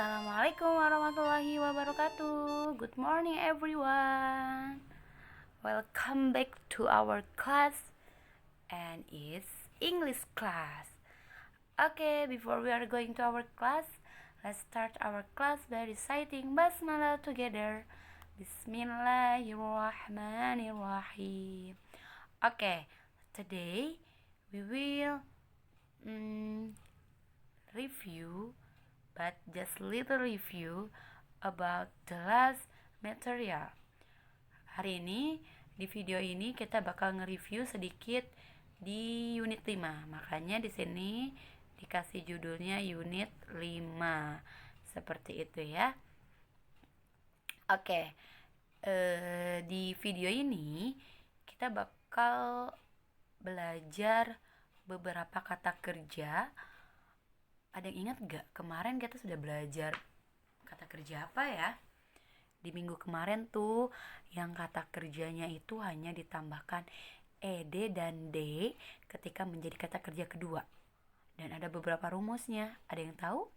Assalamualaikum warahmatullahi wabarakatuh. Good morning everyone. Welcome back to our class, and it's English class. Okay, before we are going to our class, let's start our class by reciting Basmalah together. Bismillahirrahmanirrahim. Okay, today we will review, but just little review about the last material. Hari ini di video ini kita bakal nge-review sedikit di unit 5. Makanya di sini dikasih judulnya unit 5. Seperti itu ya. Oke. Di video ini kita bakal belajar beberapa kata kerja. Ada yang ingat gak? Kemarin kita sudah belajar kata kerja apa ya? Di minggu kemarin tuh yang kata kerjanya itu hanya ditambahkan ed dan d ketika menjadi kata kerja kedua. Dan ada beberapa rumusnya. Ada yang tahu?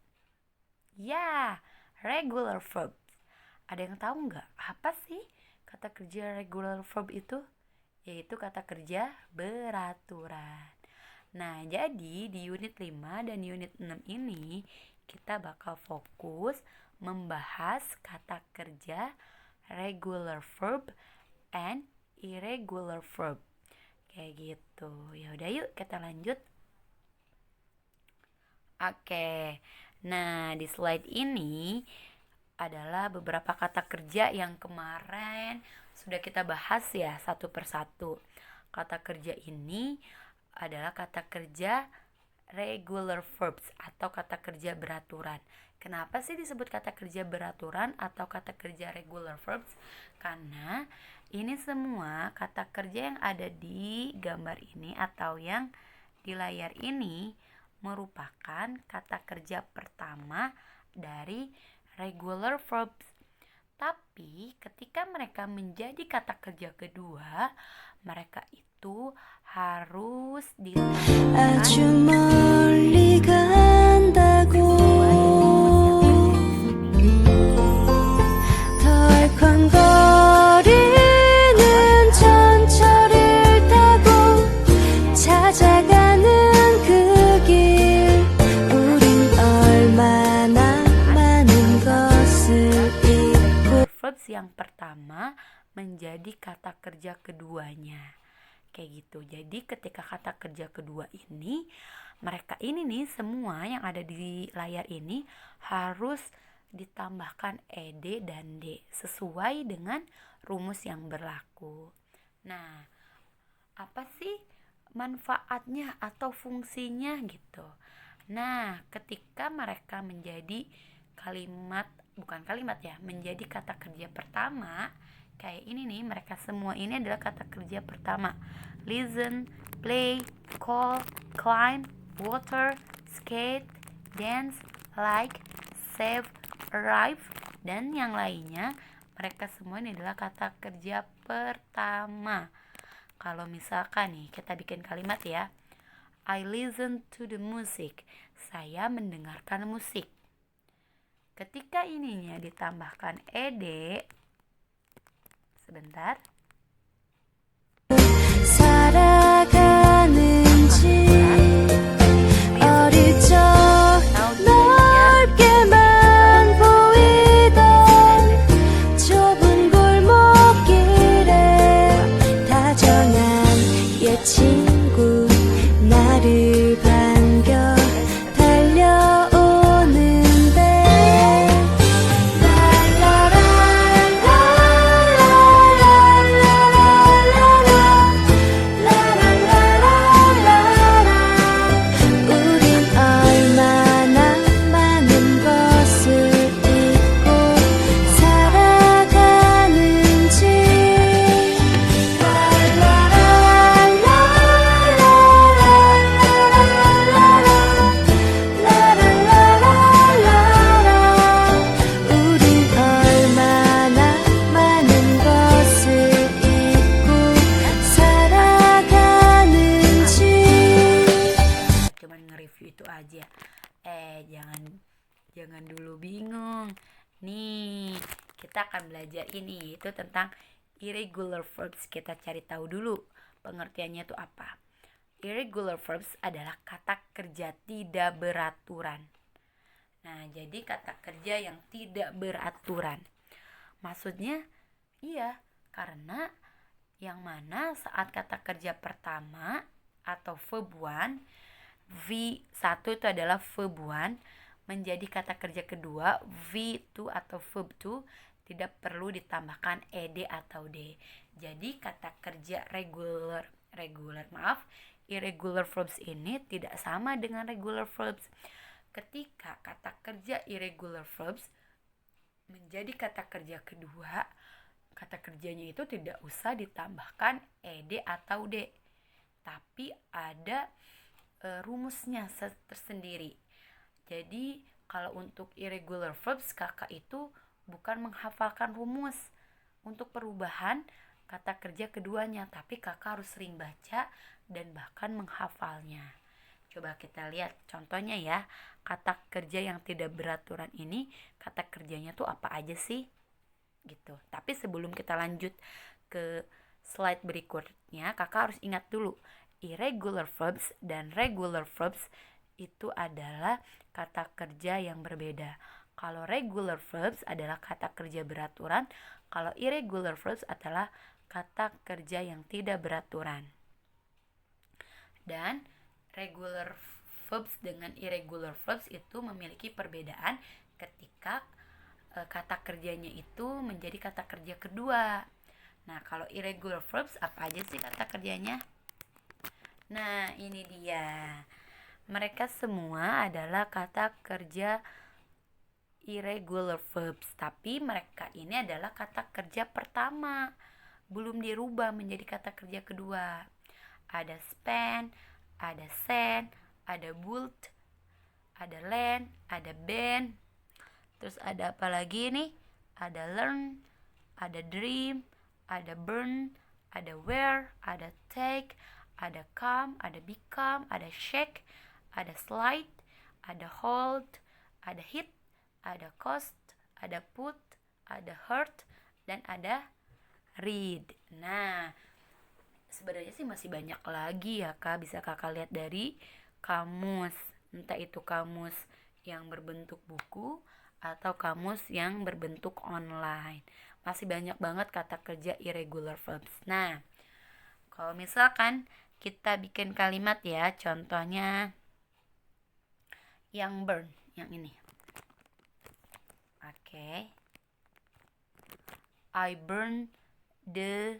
Ya, regular verb. Ada yang tahu gak? Apa sih kata kerja regular verb itu? Yaitu kata kerja beraturan. Nah, jadi di unit 5 dan unit 6 ini kita bakal fokus membahas kata kerja regular verb and irregular verb. Kayak gitu. Ya udah yuk kita lanjut. Oke. Nah, di slide ini adalah beberapa kata kerja yang kemarin sudah kita bahas ya satu persatu. Kata kerja ini adalah kata kerja regular verbs atau kata kerja beraturan. Kenapa sih disebut kata kerja beraturan atau kata kerja regular verbs? Karena ini semua kata kerja yang ada di gambar ini atau yang di layar ini merupakan kata kerja pertama dari regular verbs. Tapi ketika mereka menjadi kata kerja kedua, mereka itu harus ditambahkan verbs yang pertama menjadi kata kerja keduanya. Kayak gitu. Jadi ketika kata kerja kedua ini, mereka ini nih semua yang ada di layar ini harus ditambahkan ed dan d sesuai dengan rumus yang berlaku. Nah, apa sih manfaatnya atau fungsinya gitu? Nah, ketika mereka menjadi menjadi kata kerja pertama, kayak ini nih, mereka semua ini adalah kata kerja pertama. Listen, play, call, climb, water, skate, dance, like, save, arrive, dan yang lainnya. Mereka semua ini adalah kata kerja pertama. Kalau misalkan nih, kita bikin kalimat ya. I listen to the music. Saya mendengarkan musik. Ketika ininya ditambahkan ed, sebentar. Jangan dulu bingung. Nih, kita akan belajar ini, yaitu tentang irregular verbs. Kita cari tahu dulu pengertiannya itu apa. Irregular verbs adalah kata kerja tidak beraturan. Nah, jadi kata kerja yang tidak beraturan. Maksudnya, iya, karena yang mana saat kata kerja pertama atau verb one, V1 itu adalah verb one, menjadi kata kerja kedua V2 atau verb 2 tidak perlu ditambahkan ed atau d. Jadi kata kerja irregular verbs ini tidak sama dengan regular verbs. Ketika kata kerja irregular verbs menjadi kata kerja kedua, kata kerjanya itu tidak usah ditambahkan ed atau d, tapi ada rumusnya tersendiri. Jadi kalau untuk irregular verbs, kakak itu bukan menghafalkan rumus untuk perubahan kata kerja keduanya, tapi kakak harus sering baca dan bahkan menghafalnya. Coba kita lihat contohnya ya. Kata kerja yang tidak beraturan ini, kata kerjanya tuh apa aja sih? Gitu. Tapi sebelum kita lanjut ke slide berikutnya, kakak harus ingat dulu, irregular verbs dan regular verbs itu adalah kata kerja yang berbeda. Kalau regular verbs adalah kata kerja beraturan, kalau irregular verbs adalah kata kerja yang tidak beraturan. Dan regular verbs dengan irregular verbs itu memiliki perbedaan ketika kata kerjanya itu menjadi kata kerja kedua. Nah, kalau irregular verbs apa aja sih kata kerjanya? Nah, ini dia. Mereka semua adalah kata kerja irregular verbs, tapi mereka ini adalah kata kerja pertama, belum dirubah menjadi kata kerja kedua. Ada span, ada send, ada build, ada land, ada band. Terus ada apa lagi nih? Ada learn, ada dream, ada burn, ada wear, ada take, ada come, ada become, ada shake, ada slide, ada hold, ada hit, ada cost, ada put, ada hurt, dan ada read. Nah, sebenarnya sih masih banyak lagi ya kak, bisa kakak lihat dari kamus, entah itu kamus yang berbentuk buku atau kamus yang berbentuk online. Masih banyak banget kata kerja irregular verbs. Nah, kalau misalkan kita bikin kalimat ya, contohnya yang burn, yang ini. Oke. I burn the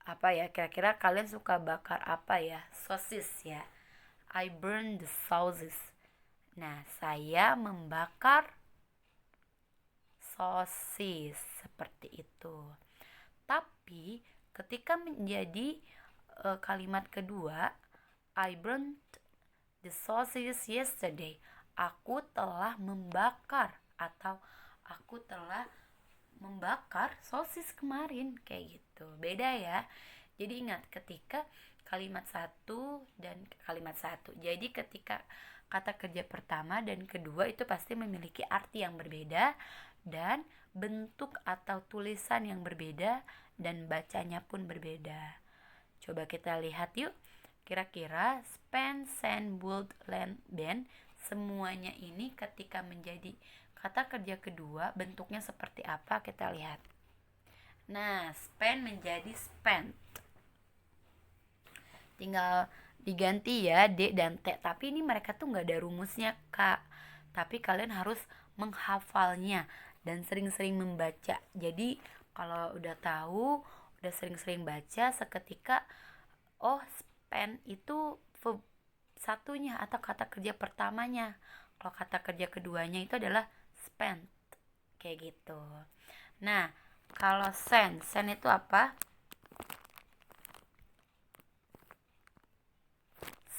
apa ya, kira-kira kalian suka bakar apa ya? Sosis ya. I burn the sauces. Nah, saya membakar sosis seperti itu. Tapi ketika menjadi kalimat kedua, I burned the sausage yesterday. Aku telah membakar atau aku telah membakar sosis kemarin, kayak gitu. Beda ya. Jadi ingat ketika kalimat satu dan kalimat satu. Jadi ketika kata kerja pertama dan kedua itu pasti memiliki arti yang berbeda dan bentuk atau tulisan yang berbeda dan bacanya pun berbeda. Coba kita lihat yuk. Kira-kira span, send, build, land, band, semuanya ini ketika menjadi kata kerja kedua bentuknya seperti apa, kita lihat. Nah, span menjadi spent. Tinggal diganti ya D dan T, tapi ini mereka tuh gak ada rumusnya kak, tapi kalian harus menghafalnya dan sering-sering membaca. Jadi kalau udah tahu, udah sering-sering baca, seketika oh spend itu verb satunya atau kata kerja pertamanya. Kalau kata kerja keduanya itu adalah spent, kayak gitu. Nah, kalau send itu apa?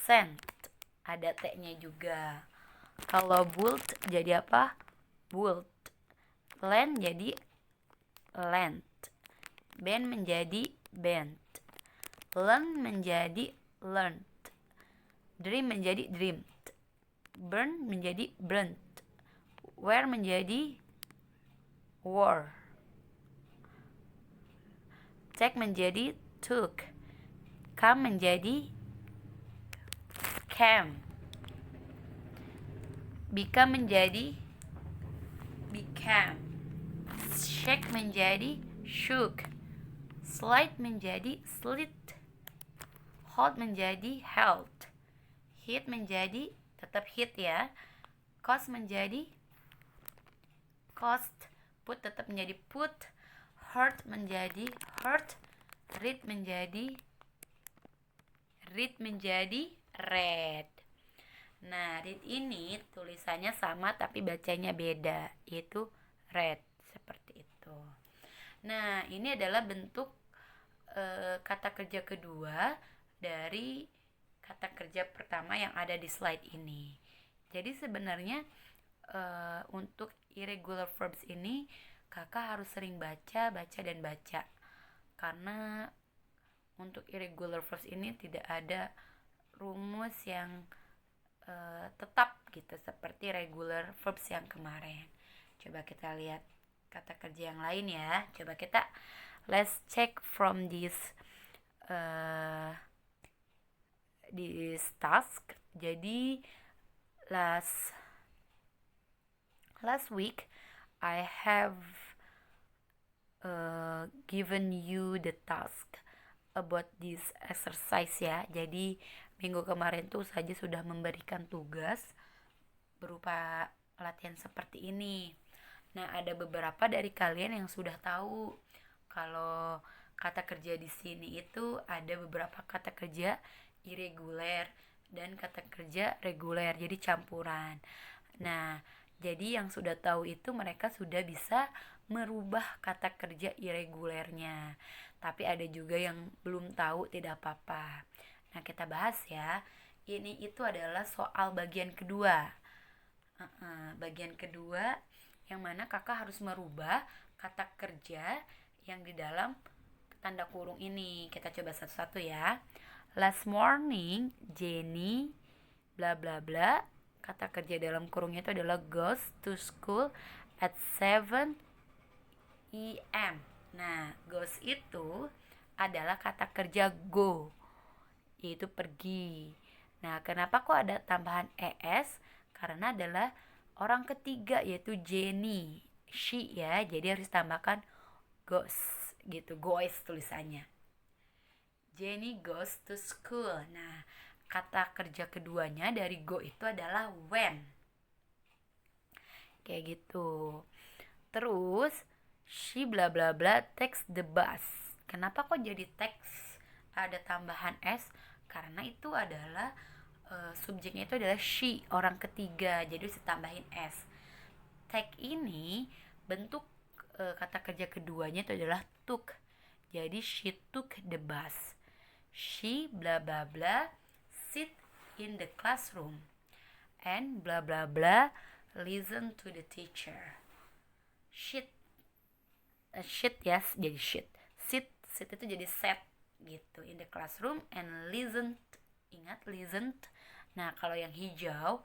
Send, ada T-nya juga. Kalau build jadi apa? Build. Land jadi land. Band menjadi band. Learn menjadi learned. Dream menjadi dreamed. Burn menjadi burnt. Wear menjadi wore. Take menjadi took. Come menjadi came. Become menjadi became. Shake menjadi shook. Slide menjadi slid. Hold menjadi held. Hit menjadi tetap hit ya. Cost menjadi cost. Put tetap menjadi put. Hurt menjadi hurt. Read menjadi read. Nah, read ini tulisannya sama tapi bacanya beda, yaitu read, seperti itu. Nah, ini adalah bentuk kata kerja kedua dari kata kerja pertama yang ada di slide ini. Jadi sebenarnya untuk irregular verbs ini kakak harus sering baca dan baca. Karena untuk irregular verbs ini tidak ada rumus yang tetap gitu seperti regular verbs yang kemarin. Coba kita lihat kata kerja yang lain ya. Coba kita let's check from this task. Jadi last week I have given you the task about this exercise ya. Jadi minggu kemarin tuh saja sudah memberikan tugas berupa latihan seperti ini. Nah, ada beberapa dari kalian yang sudah tahu kalau kata kerja di sini itu ada beberapa kata kerja irregular dan kata kerja reguler, jadi campuran. Nah, jadi yang sudah tahu itu mereka sudah bisa merubah kata kerja irregulernya. Tapi ada juga yang belum tahu, tidak apa-apa. Nah, kita bahas ya. Ini itu adalah soal bagian kedua. Bagian kedua yang mana kakak harus merubah kata kerja yang di dalam tanda kurung ini. Kita coba satu-satu ya. Last morning, Jenny bla bla bla. Kata kerja dalam kurungnya itu adalah goes to school at 7 a.m. Nah, goes itu adalah kata kerja go, yaitu pergi. Nah, kenapa kok ada tambahan es? Karena adalah orang ketiga, yaitu Jenny, she ya, jadi harus tambahkan goes gitu, goes tulisannya. Jenny goes to school. Nah, kata kerja keduanya dari go itu adalah when. Kayak gitu. Terus she bla bla bla takes the bus. Kenapa kok jadi takes ada tambahan s? Karena itu adalah subjeknya itu adalah she, orang ketiga, jadi harus ditambahin s. Take ini bentuk kata kerja keduanya itu adalah took. Jadi she took the bus. She bla bla bla sit in the classroom and bla bla bla listen to the teacher. Shit yes, jadi sit itu jadi set gitu, in the classroom and listen, ingat listen. Nah, kalau yang hijau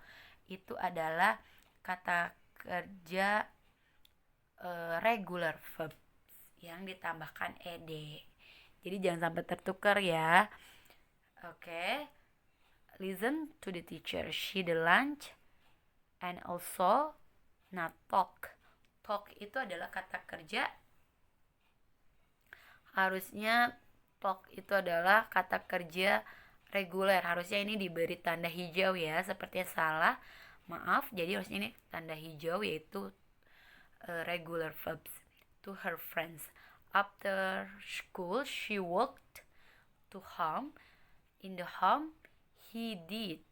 itu adalah kata kerja regular verb yang ditambahkan ed. Jadi jangan sampai tertukar ya. Oke. Listen to the teacher. She the lunch and also talk. Talk itu adalah kata kerja. Harusnya talk itu adalah kata kerja reguler. Harusnya ini diberi tanda hijau ya. Sepertinya salah. Maaf. Jadi harusnya ini tanda hijau, yaitu regular verbs. To her friends. After school, she walked to home. In the home, she did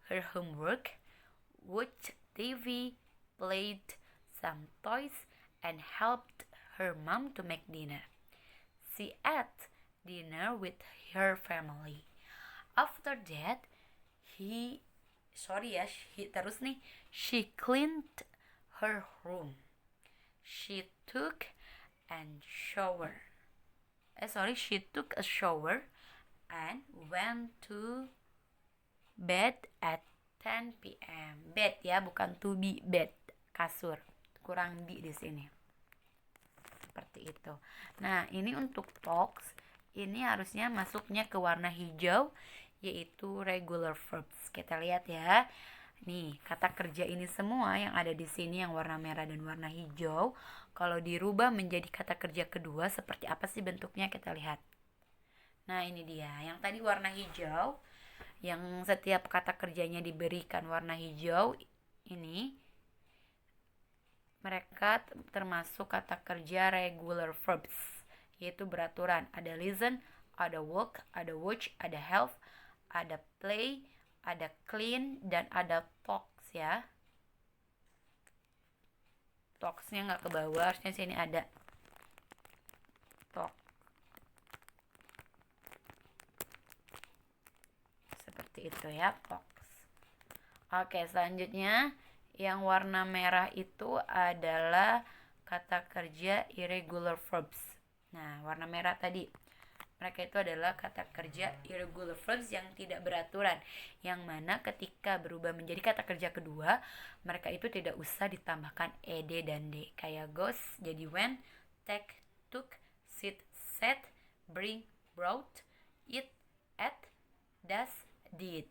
her homework, watched TV, played some toys, and helped her mom to make dinner. She ate dinner with her family. After that, she cleaned her room. She took a shower and went to bed at 10 p.m. Bed ya, bukan to be bed, kasur. Kurang di sini. Seperti itu. Nah, ini untuk talks, ini harusnya masuknya ke warna hijau, yaitu regular verbs. Kita lihat ya. Nih, kata kerja ini semua yang ada di sini yang warna merah dan warna hijau, kalau dirubah menjadi kata kerja kedua, seperti apa sih bentuknya? Kita lihat. Nah, ini dia. Yang tadi warna hijau, yang setiap kata kerjanya diberikan warna hijau, ini mereka termasuk kata kerja regular verbs, yaitu beraturan. Ada listen, ada walk, ada watch, ada help, ada play, ada clean, dan ada talks ya. Talksnya nggak ke bawah, harusnya sini ada talk. Seperti itu ya, talks. Oke, selanjutnya yang warna merah itu adalah kata kerja irregular verbs. Nah, warna merah tadi, mereka itu adalah kata kerja irregular verbs yang tidak beraturan, yang mana ketika berubah menjadi kata kerja kedua, mereka itu tidak usah ditambahkan ed dan d. Kayak goes jadi went, take, took, sit, sat, bring, brought, eat, ate, does, did.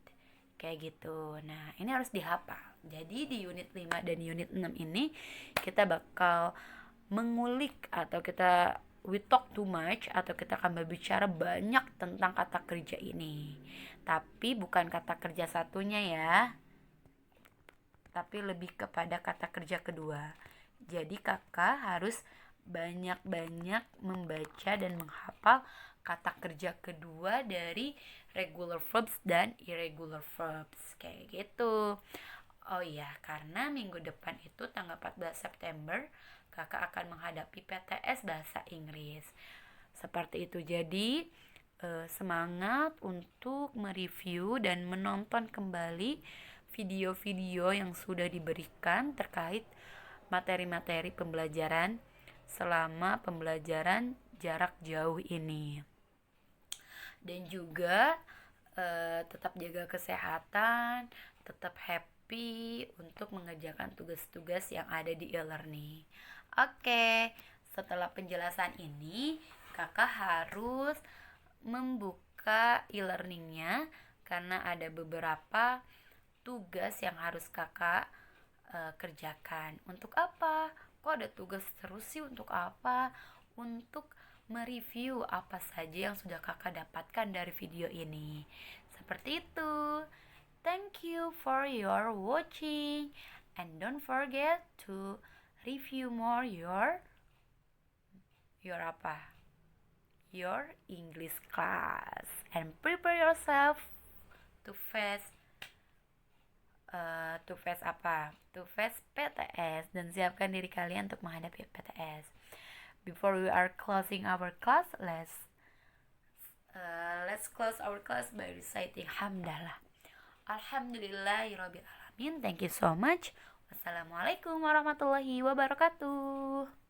Kayak gitu. Nah, ini harus dihafal. Jadi di unit 5 dan unit 6 ini kita bakal mengulik atau we talk too much, atau kita akan berbicara banyak tentang kata kerja ini. Tapi bukan kata kerja satunya ya, tapi lebih kepada kata kerja kedua. Jadi kakak harus banyak-banyak membaca dan menghafal kata kerja kedua dari regular verbs dan irregular verbs. Kayak gitu. Oh iya, karena minggu depan itu tanggal 14 September kakak akan menghadapi PTS Bahasa Inggris. Seperti itu. Jadi semangat untuk mereview dan menonton kembali video-video yang sudah diberikan terkait materi-materi pembelajaran selama pembelajaran jarak jauh ini. Dan juga tetap jaga kesehatan, tetap happy untuk mengerjakan tugas-tugas yang ada di e-learning. Oke, setelah penjelasan ini, kakak harus membuka e-learningnya karena ada beberapa tugas yang harus kakak kerjakan. Untuk apa? Kok ada tugas terus sih? Untuk apa? Untuk mereview apa saja yang sudah kakak dapatkan dari video ini. Seperti itu. Thank you for your watching, and don't forget to review more your apa? Your English class, and prepare yourself to face apa? To face PTS, dan siapkan diri kalian untuk menghadapi PTS. Before we are closing our class, let's close our class by reciting hamdalah. Alhamdulillahirabbil alamin. Thank you so much. Wassalamualaikum warahmatullahi wabarakatuh.